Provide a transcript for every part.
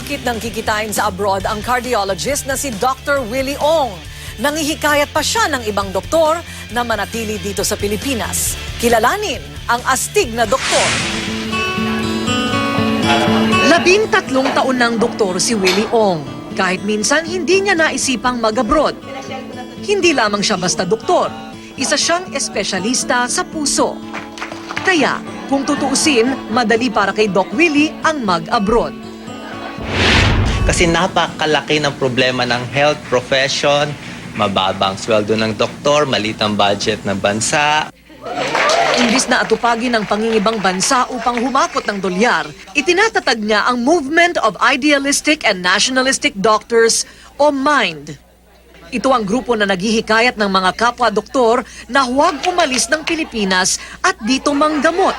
Bakit nang kikitain sa abroad ang cardiologist na si Dr. Willie Ong? Nangihikayat pa siya ng ibang doktor na manatili dito sa Pilipinas. Kilalanin ang astig na doktor. 13 taon ng doktor si Willie Ong. Kahit minsan hindi niya naisipang mag-abroad. Hindi lamang siya basta doktor. Isa siyang espesyalista sa puso. Kaya, kung tutuusin, madali para kay Doc Willie ang mag-abroad. Kasi napakalaki ng problema ng health profession, mababang sweldo ng doktor, maliit ang budget ng bansa. Imbis na atupagin ang pangingibang bansa upang humakot ng dolyar, itinatatag niya ang Movement of Idealistic and Nationalistic Doctors o MIND. Ito ang grupo na naghihikayat ng mga kapwa-doktor na huwag umalis ng Pilipinas at dito manggamot.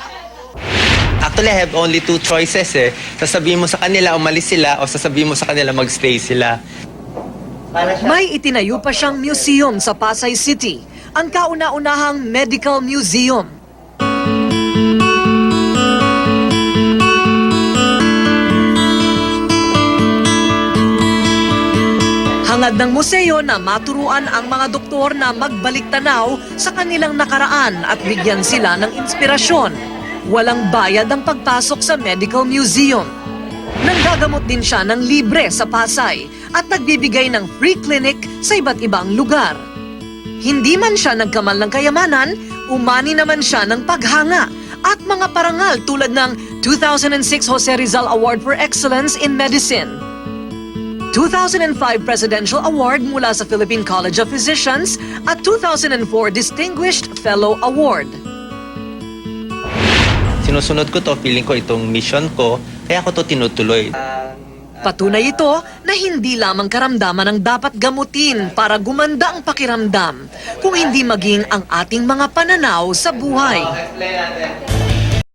Actually, I have only two choices eh. Sasabihin mo sa kanila umalis sila o sasabihin mo sa kanila magstay sila. May itinayo pa siyang museum sa Pasay City, ang kauna-unahang medical museum. Hangad ng museo na maturuan ang mga doktor na magbalik tanaw sa kanilang nakaraan at bigyan sila ng inspirasyon. Walang bayad ang pagpasok sa medical museum. Nanggagamot din siya ng libre sa Pasay at nagbibigay ng free clinic sa iba't ibang lugar. Hindi man siya nagkamal ng kayamanan, umani naman siya ng paghanga at mga parangal tulad ng 2006 Jose Rizal Award for Excellence in Medicine, 2005 Presidential Award mula sa Philippine College of Physicians at 2004 Distinguished Fellow Award. Sinusunod ko to, feeling ko itong mission ko, kaya ko to tinutuloy. Patunay ito na hindi lamang karamdaman ang dapat gamutin para gumanda ang pakiramdam, kung hindi maging ang ating mga pananaw sa buhay.